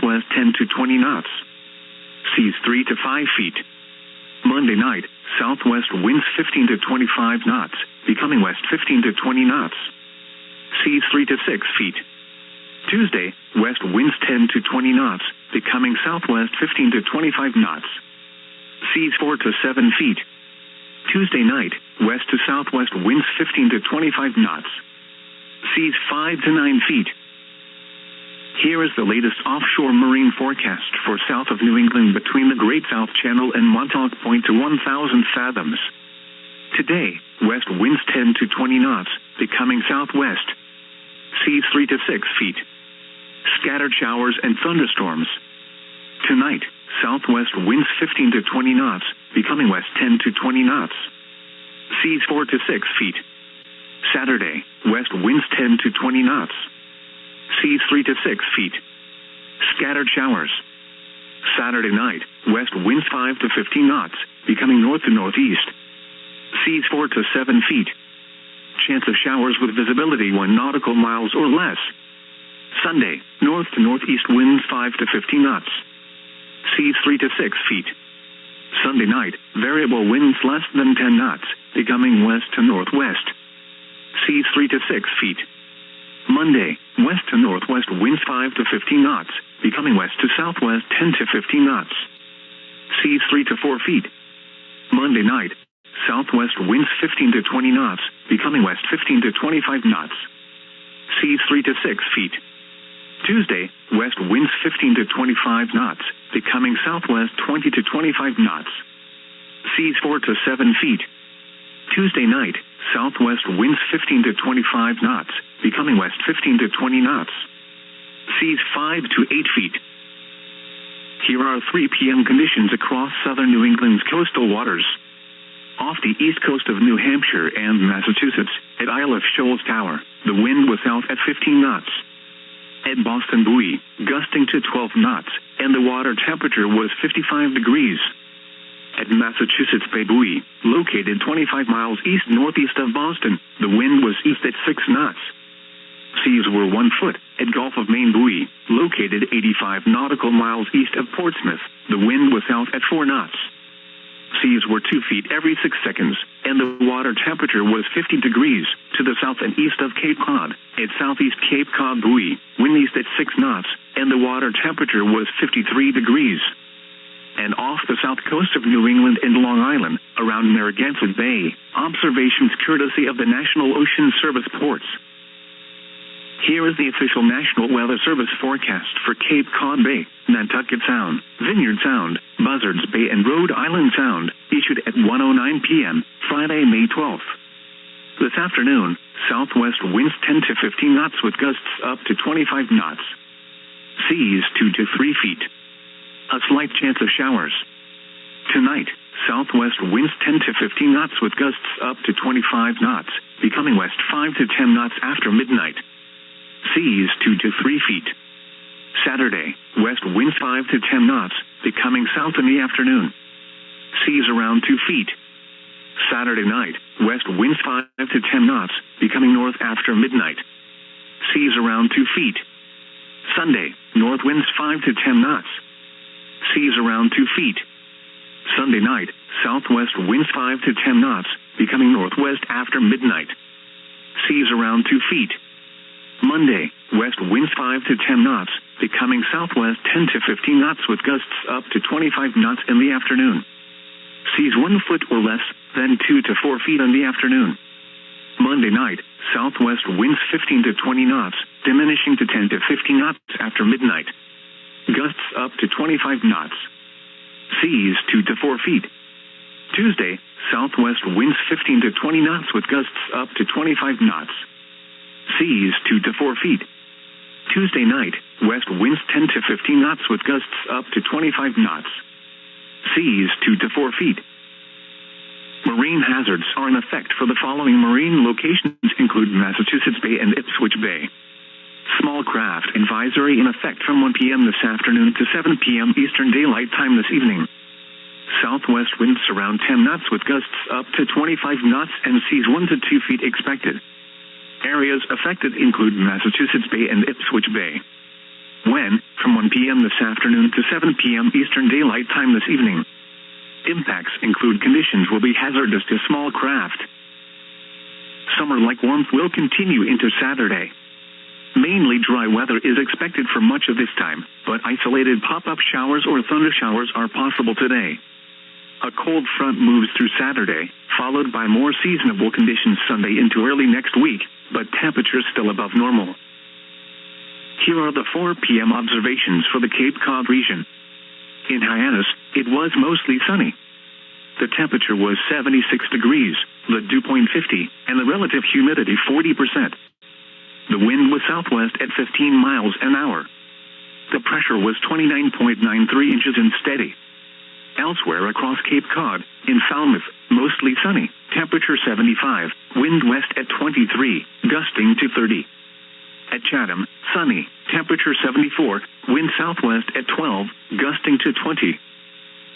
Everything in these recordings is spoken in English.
southwest 10 to 20 knots. Seas 3 to 5 feet. Monday night, southwest winds 15 to 25 knots, becoming west 15 to 20 knots. Seas 3 to 6 feet. Tuesday, west winds 10 to 20 knots, becoming southwest 15 to 25 knots. Seas 4 to 7 feet. Tuesday night, west to southwest winds 15 to 25 knots. Seas 5 to 9 feet. Here is the latest offshore marine forecast for south of New England between the Great South Channel and Montauk Point to 1,000 fathoms. Today, west winds 10 to 20 knots, becoming southwest. Seas 3 to 6 feet. Scattered showers and thunderstorms. Tonight, southwest winds 15 to 20 knots, becoming west 10 to 20 knots. Seas 4 to 6 feet. Saturday, west winds 10 to 20 knots. Seas 3 to 6 feet. Scattered showers. Saturday night, west winds 5 to 15 knots, becoming north to northeast. Seas 4 to 7 feet. Chance of showers with visibility 1 nautical miles or less. Sunday, north to northeast winds 5 to 15 knots. Seas 3 to 6 feet. Sunday night, variable winds less than 10 knots, becoming west to northwest. Seas 3 to 6 feet. Monday, west to northwest winds 5 to 15 knots, becoming west to southwest 10 to 15 knots. Seas 3 to 4 feet. Monday night, southwest winds 15 to 20 knots, becoming west 15 to 25 knots. Seas 3 to 6 feet. Tuesday, west winds 15 to 25 knots, becoming southwest 20 to 25 knots. Seas 4 to 7 feet. Tuesday night, southwest winds 15 to 25 knots, becoming west 15 to 20 knots. Seas 5 to 8 feet. Here are 3 p.m. conditions across southern New England's coastal waters. Off the east coast of New Hampshire and Massachusetts, at Isle of Shoals Tower, the wind was south at 15 knots. At Boston Buoy, gusting to 12 knots, and the water temperature was 55 degrees. At Massachusetts Bay Buoy, located 25 miles east-northeast of Boston, the wind was east at 6 knots. Seas were 1 foot at Gulf of Maine Buoy, located 85 nautical miles east of Portsmouth, the wind was south at 4 knots. Seas were 2 feet every 6 seconds, and the water temperature was 50 degrees to the south and east of Cape Cod. At southeast Cape Cod Buoy, wind east at 6 knots, and the water temperature was 53 degrees. And off the south coast of New England and Long Island, around Narragansett Bay, observations courtesy of the National Ocean Service ports. Here is the official National Weather Service forecast for Cape Cod Bay, Nantucket Sound, Vineyard Sound, Buzzards Bay and Rhode Island Sound, issued at 1:09 p.m., Friday, May 12th. This afternoon, southwest winds 10 to 15 knots with gusts up to 25 knots. Seas 2 to 3 feet. A slight chance of showers. Tonight, southwest winds 10 to 15 knots with gusts up to 25 knots, becoming west 5 to 10 knots after midnight. Seas 2 to 3 feet. Saturday, west winds 5 to 10 knots, becoming south in the afternoon. Seas around 2 feet. Saturday night, west winds 5 to 10 knots, becoming north after midnight. Seas around 2 feet. Sunday, north winds 5 to 10 knots. Seas around 2 feet. Sunday night, southwest winds 5 to 10 knots, becoming northwest after midnight. Seas around 2 feet. Monday, west winds 5 to 10 knots, becoming southwest 10 to 15 knots with gusts up to 25 knots in the afternoon. Seas 1 foot or less, then 2 to 4 feet in the afternoon. Monday night, southwest winds 15 to 20 knots, diminishing to 10 to 15 knots after midnight. Gusts up to 25 knots. Seas 2 to 4 feet. Tuesday, southwest winds 15 to 20 knots with gusts up to 25 knots. Seas 2 to 4 feet. Tuesday night, west winds 10 to 15 knots with gusts up to 25 knots. Seas 2 to 4 feet. Marine hazards are in effect for the following marine locations include Massachusetts Bay and Ipswich Bay. Small craft advisory in effect from 1 p.m. this afternoon to 7 p.m. Eastern Daylight Time this evening. Southwest winds around 10 knots with gusts up to 25 knots and seas 1 to 2 feet expected. Areas affected include Massachusetts Bay and Ipswich Bay. when, from 1 p.m. this afternoon to 7 p.m. Eastern Daylight Time this evening. Impacts include conditions will be hazardous to small craft. Summer-like warmth will continue into Saturday. Mainly dry weather is expected for much of this time, but isolated pop-up showers or thunder showers are possible today. A cold front moves through Saturday, followed by more seasonable conditions Sunday into early next week, but temperatures still above normal. Here are the 4 p.m. observations for the Cape Cod region. In Hyannis, it was mostly sunny. The temperature was 76 degrees, the dew point 50, and the relative humidity 40%. The wind was southwest at 15 miles an hour. The pressure was 29.93 inches and steady. Elsewhere across Cape Cod, in Falmouth, mostly sunny, temperature 75, wind west at 23, gusting to 30. At Chatham, sunny, temperature 74, wind southwest at 12, gusting to 20.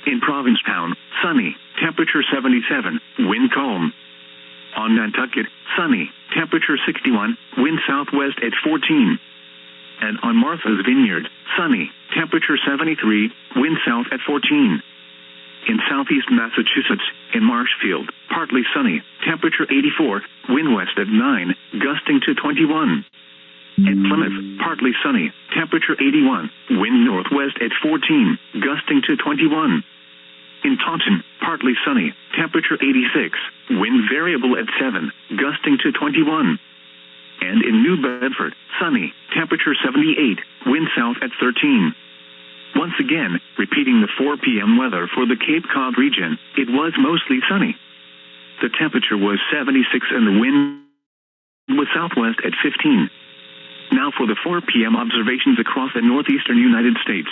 In Provincetown, sunny, temperature 77, wind calm. On Nantucket, sunny, temperature 61, wind southwest at 14. And on Martha's Vineyard, sunny, temperature 73, wind south at 14. In southeast Massachusetts, in Marshfield, partly sunny, temperature 84, wind west at 9, gusting to 21. At Plymouth, partly sunny, temperature 81, wind northwest at 14, gusting to 21. In Taunton, partly sunny, temperature 86, wind variable at 7, gusting to 21. And in New Bedford, sunny, temperature 78, wind south at 13. Once again, repeating the 4 p.m. weather for the Cape Cod region, it was mostly sunny. The temperature was 76 and the wind was southwest at 15. Now for the 4 p.m. observations across the northeastern United States.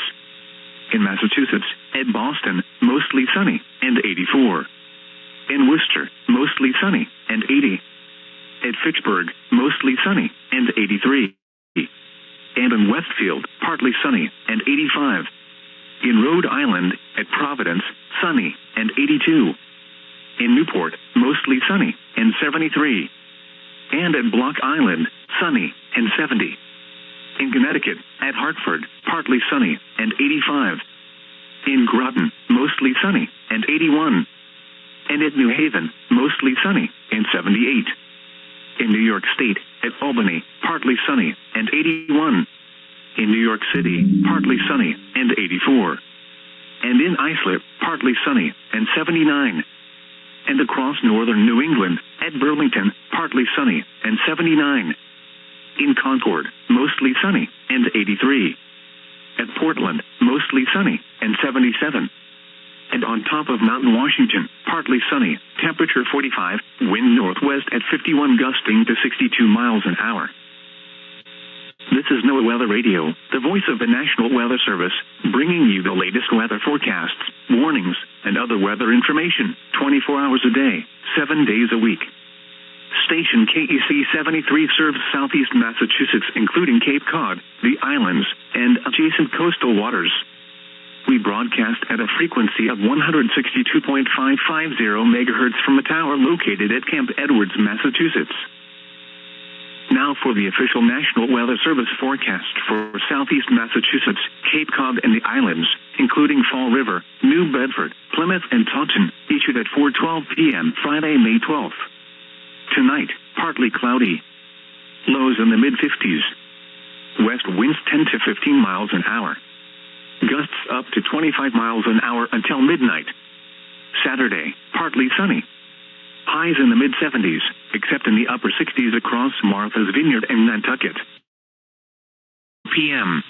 In Massachusetts, at Boston, mostly sunny, and 84. In Worcester, mostly sunny, and 80. At Fitchburg, mostly sunny, and 83. And in Westfield, partly sunny, and 85. In Rhode Island, at Providence, sunny, and 82. In Newport, mostly sunny, and 73. And at Block Island, sunny, and 70. In Connecticut, at Hartford, partly sunny, and 85. In Groton, mostly sunny, and 81. And at New Haven, mostly sunny, and 78. In New York State, at Albany, partly sunny, and 81. In New York City, partly sunny, and 84. And in Islip, partly sunny, and 79. And across northern New England, at Burlington, partly sunny, and 79. In Concord, mostly sunny, and 83. At Portland, mostly sunny, and 77. And on top of Mountain Washington, partly sunny, temperature 45, wind northwest at 51 gusting to 62 miles an hour. This is NOAA Weather Radio, the voice of the National Weather Service, bringing you the latest weather forecasts, warnings, and other weather information 24 hours a day, 7 days a week. Station KEC73 serves southeast Massachusetts, including Cape Cod, the islands, and adjacent coastal waters. We broadcast at a frequency of 162.550 megahertz from a tower located at Camp Edwards, Massachusetts. Now for the official National Weather Service forecast for southeast Massachusetts, Cape Cod, and the islands, including Fall River, New Bedford, Plymouth, and Taunton, issued at 4:12 p.m. Friday, May 12th. Tonight, partly cloudy. Lows in the mid-50s. West winds 10 to 15 miles an hour. Gusts up to 25 miles an hour until midnight. Saturday, partly sunny. Highs in the mid-70s, except in the upper 60s across Martha's Vineyard and Nantucket. p.m.